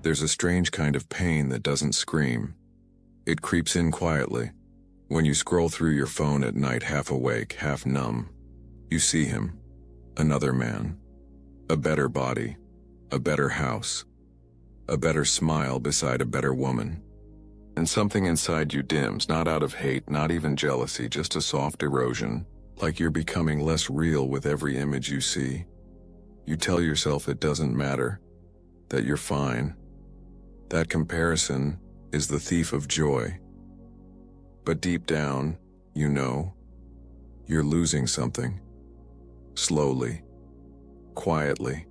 There's a strange kind of pain that doesn't scream. It creeps in quietly. When you scroll through your phone at night, half awake, half numb, you see him. Another man. A better body. A better house. A better smile beside a better woman. And something inside you dims, not out of hate, not even jealousy, just a soft erosion, like you're becoming less real with every image you see. You tell yourself it doesn't matter, that you're fine. That comparison is the thief of joy. But deep down, you know, you're losing something. Slowly, quietly,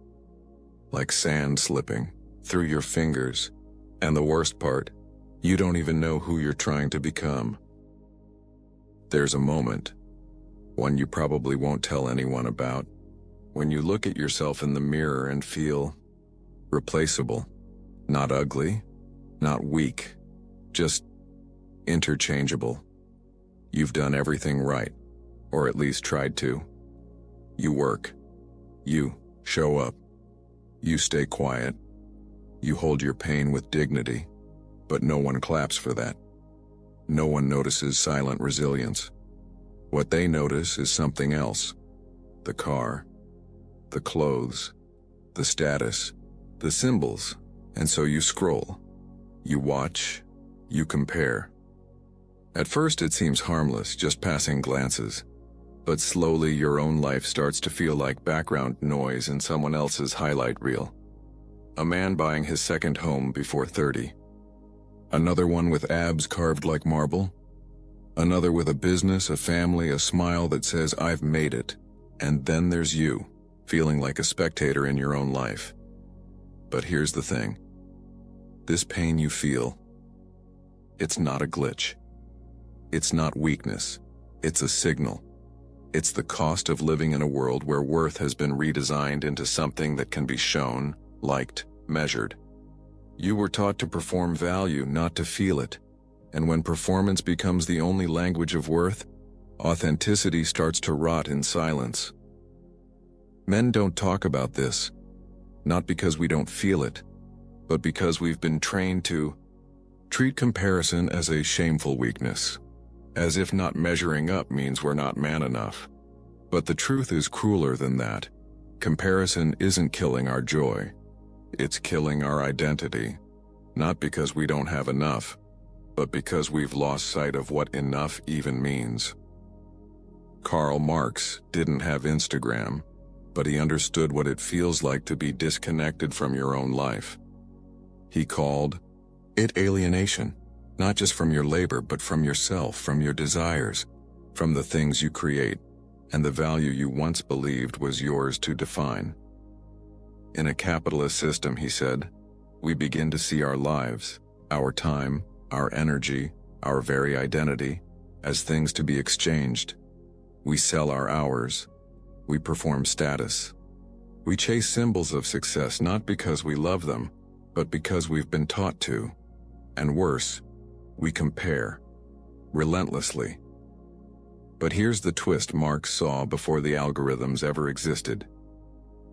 like sand slipping through your fingers. And the worst part, you don't even know who you're trying to become. There's a moment, one you probably won't tell anyone about, when you look at yourself in the mirror and feel replaceable. Not ugly, not weak, just interchangeable. You've done everything right, or at least tried to. You work. You show up. You stay quiet. You hold your pain with dignity, but no one claps for that. No one notices silent resilience. What they notice is something else. The car, the clothes, the status, the symbols. And so you scroll. You watch. You compare. At first it seems harmless, just passing glances. But slowly your own life starts to feel like background noise in someone else's highlight reel. A man buying his second home before 30. Another one with abs carved like marble. Another with a business, a family, a smile that says, "I've made it." And then there's you, feeling like a spectator in your own life. But here's the thing. This pain you feel, it's not a glitch. It's not weakness. It's a signal. It's the cost of living in a world where worth has been redesigned into something that can be shown, liked, measured. You were taught to perform value, not to feel it. And when performance becomes the only language of worth, authenticity starts to rot in silence. Men don't talk about this, not because we don't feel it, but because we've been trained to treat comparison as a shameful weakness, as if not measuring up means we're not man enough. But the truth is crueler than that. Comparison isn't killing our joy. It's killing our identity, not because we don't have enough, but because we've lost sight of what enough even means. Karl Marx didn't have Instagram, but he understood what it feels like to be disconnected from your own life. He called it alienation, not just from your labor, but from yourself, from your desires, from the things you create, and the value you once believed was yours to define. In a capitalist system, he said, we begin to see our lives, our time, our energy, our very identity, as things to be exchanged. We sell our hours. We perform status. We chase symbols of success not because we love them, but because we've been taught to. And worse, we compare, relentlessly. But here's the twist Marx saw before the algorithms ever existed.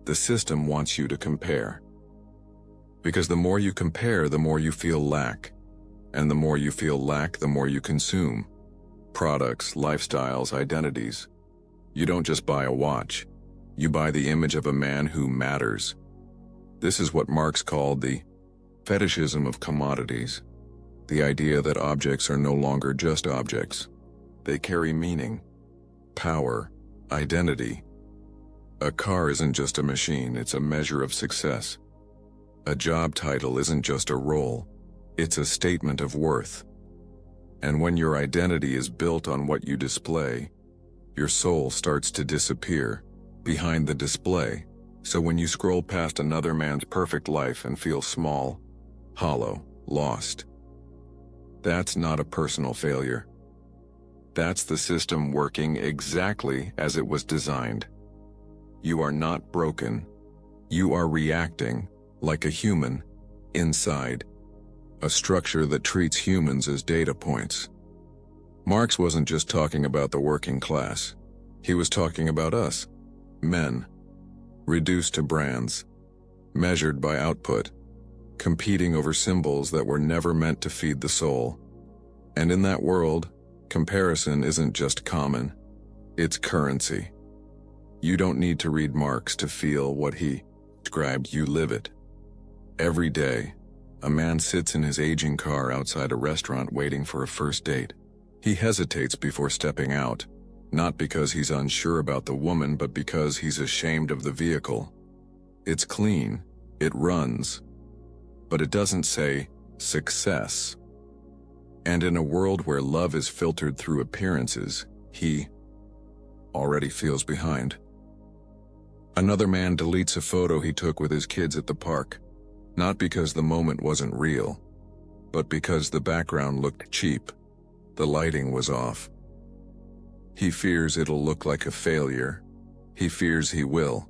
The system wants you to compare. Because the more you compare, the more you feel lack. And the more you feel lack, the more you consume. Products, lifestyles, identities. You don't just buy a watch. You buy the image of a man who matters. This is what Marx called the fetishism of commodities. The idea that objects are no longer just objects. They carry meaning, power, identity. A car isn't just a machine, it's a measure of success. A job title isn't just a role, it's a statement of worth. And when your identity is built on what you display, your soul starts to disappear behind the display. So when you scroll past another man's perfect life and feel small, hollow, lost, that's not a personal failure. That's the system working exactly as it was designed. You are not broken. You are reacting like a human inside a structure that treats humans as data points. Marx wasn't just talking about the working class. He was talking about us, men, reduced to brands, measured by output, competing over symbols that were never meant to feed the soul. And in that world, comparison isn't just common, it's currency. You don't need to read Marx to feel what he described, you live it. Every day, a man sits in his aging car outside a restaurant waiting for a first date. He hesitates before stepping out, not because he's unsure about the woman, but because he's ashamed of the vehicle. It's clean, it runs, but it doesn't say success. And in a world where love is filtered through appearances, he already feels behind. Another man deletes a photo he took with his kids at the park, not because the moment wasn't real, but because the background looked cheap, the lighting was off. He fears it'll look like a failure. He fears he will.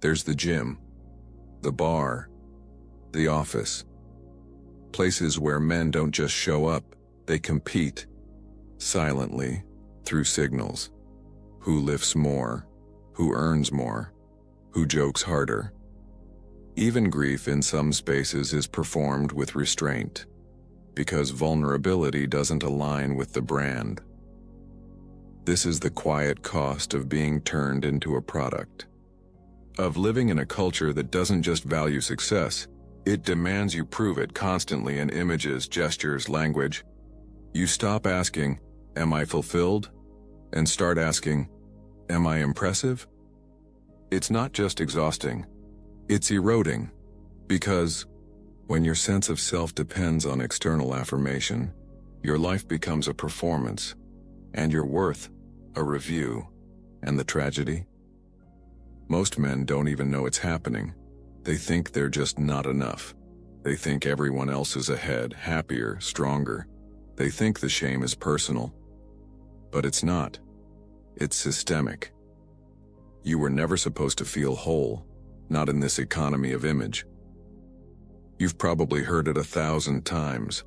There's the gym, the bar, the office. Places where men don't just show up, they compete, silently, through signals. Who lifts more? Who earns more? Who jokes harder? Even grief in some spaces is performed with restraint, because vulnerability doesn't align with the brand. This is the quiet cost of being turned into a product. Of living in a culture that doesn't just value success, it demands you prove it constantly in images, gestures, language. You stop asking, "Am I fulfilled?" and start asking, "Am I impressive?" It's not just exhausting, it's eroding, because when your sense of self depends on external affirmation, your life becomes a performance, and your worth a review. And the tragedy? Most men don't even know it's happening. They think they're just not enough. They think everyone else is ahead, happier, stronger. They think the shame is personal. But it's not. It's systemic. You were never supposed to feel whole, not in this economy of image. You've probably heard it 1,000 times.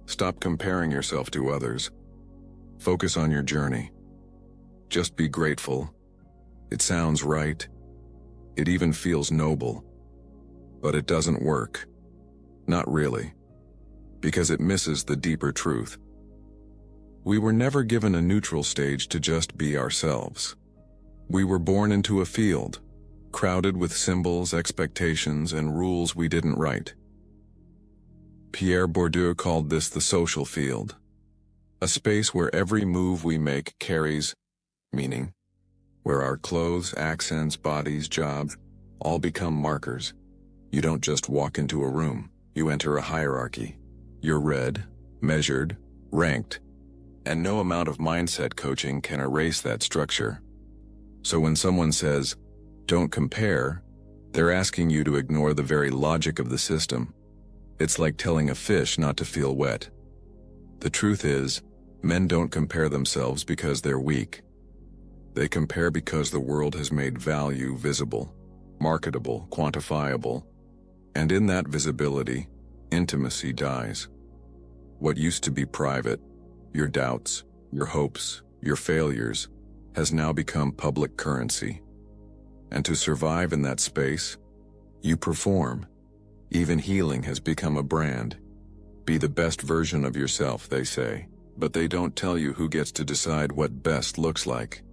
Stop comparing yourself to others. Focus on your journey. Just be grateful. It sounds right. It even feels noble. But it doesn't work. Not really. Because it misses the deeper truth. We were never given a neutral stage to just be ourselves. We were born into a field, crowded with symbols, expectations, and rules we didn't write. Pierre Bourdieu called this the social field, a space where every move we make carries meaning, where our clothes, accents, bodies, jobs, all become markers. You don't just walk into a room, you enter a hierarchy. You're read, measured, ranked, and no amount of mindset coaching can erase that structure. So when someone says, "Don't compare," they're asking you to ignore the very logic of the system. It's like telling a fish not to feel wet. The truth is, men don't compare themselves because they're weak. They compare because the world has made value visible, marketable, quantifiable, and in that visibility, intimacy dies. What used to be private, your doubts, your hopes, your failures, has now become public currency. And to survive in that space, you perform. Even healing has become a brand. Be the best version of yourself, they say, but they don't tell you who gets to decide what best looks like.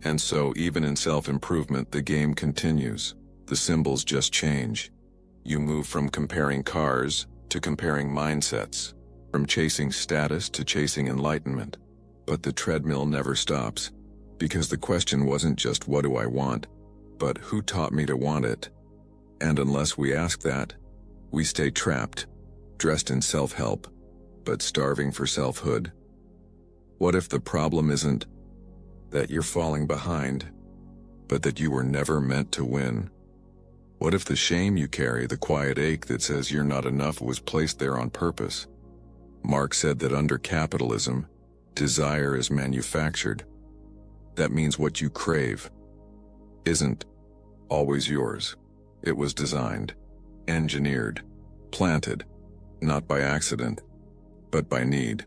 And so, even in self-improvement, the game continues. The symbols just change. You move from comparing cars to comparing mindsets, from chasing status to chasing enlightenment. But the treadmill never stops, because the question wasn't just what do I want, but who taught me to want it? And unless we ask that, we stay trapped, dressed in self-help, but starving for selfhood. What if the problem isn't that you're falling behind, but that you were never meant to win? What if the shame you carry, the quiet ache that says you're not enough, was placed there on purpose? Marx said that under capitalism, desire is manufactured. That means what you crave isn't always yours. It was designed, engineered, planted, not by accident, but by need.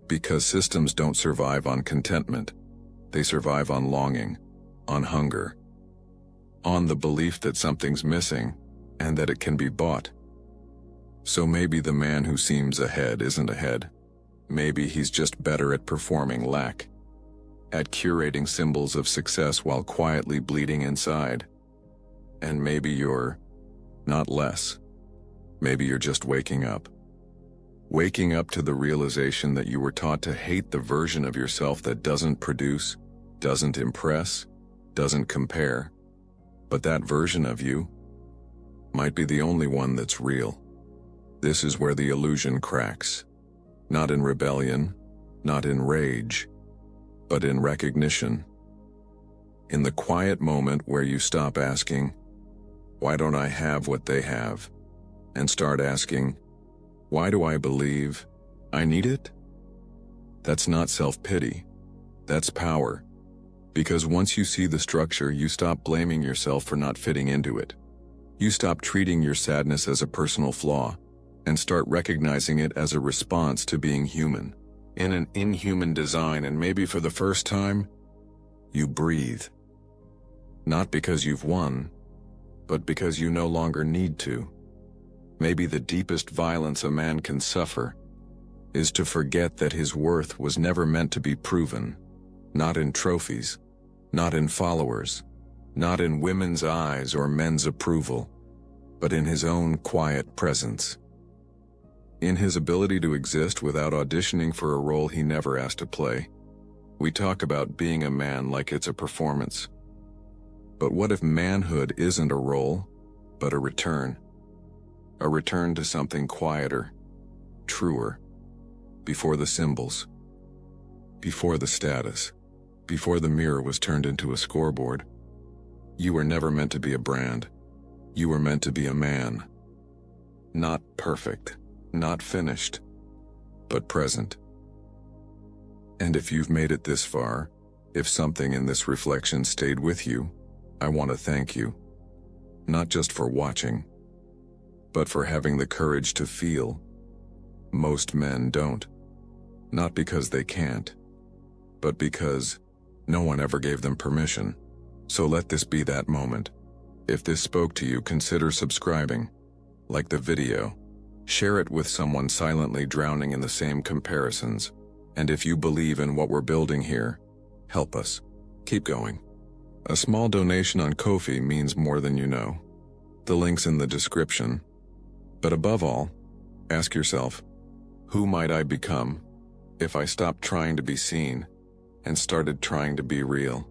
Because systems don't survive on contentment. They survive on longing, on hunger, on the belief that something's missing and that it can be bought. So maybe the man who seems ahead isn't ahead. Maybe he's just better at performing lack, at curating symbols of success while quietly bleeding inside. And maybe you're not less. Maybe you're just waking up. Waking up to the realization that you were taught to hate the version of yourself that doesn't produce, doesn't impress, doesn't compare. But that version of you might be the only one that's real. This is where the illusion cracks. Not in rebellion, not in rage, but in recognition. In the quiet moment where you stop asking, "Why don't I have what they have?" and start asking, "Why do I believe I need it?" That's not self-pity. That's power. Because once you see the structure, you stop blaming yourself for not fitting into it. You stop treating your sadness as a personal flaw and start recognizing it as a response to being human, in an inhuman design, and maybe for the first time, you breathe. Not because you've won, but because you no longer need to. Maybe the deepest violence a man can suffer is to forget that his worth was never meant to be proven, not in trophies, not in followers, not in women's eyes or men's approval, but in his own quiet presence. In his ability to exist without auditioning for a role he never asked to play. We talk about being a man like it's a performance. But what if manhood isn't a role, but a return? A return to something quieter, truer, before the symbols, before the status, before the mirror was turned into a scoreboard. You were never meant to be a brand. You were meant to be a man. Not perfect, not finished, but present. And if you've made it this far, if something in this reflection stayed with you, I want to thank you. Not just for watching, but for having the courage to feel. Most men don't. Not because they can't, but because no one ever gave them permission. So let this be that moment. If this spoke to you, consider subscribing. Like the video. Share it with someone silently drowning in the same comparisons. And if you believe in what we're building here, help us. Keep going. A small donation on Ko-fi means more than you know. The link's in the description. But above all, ask yourself, who might I become if I stopped trying to be seen and started trying to be real?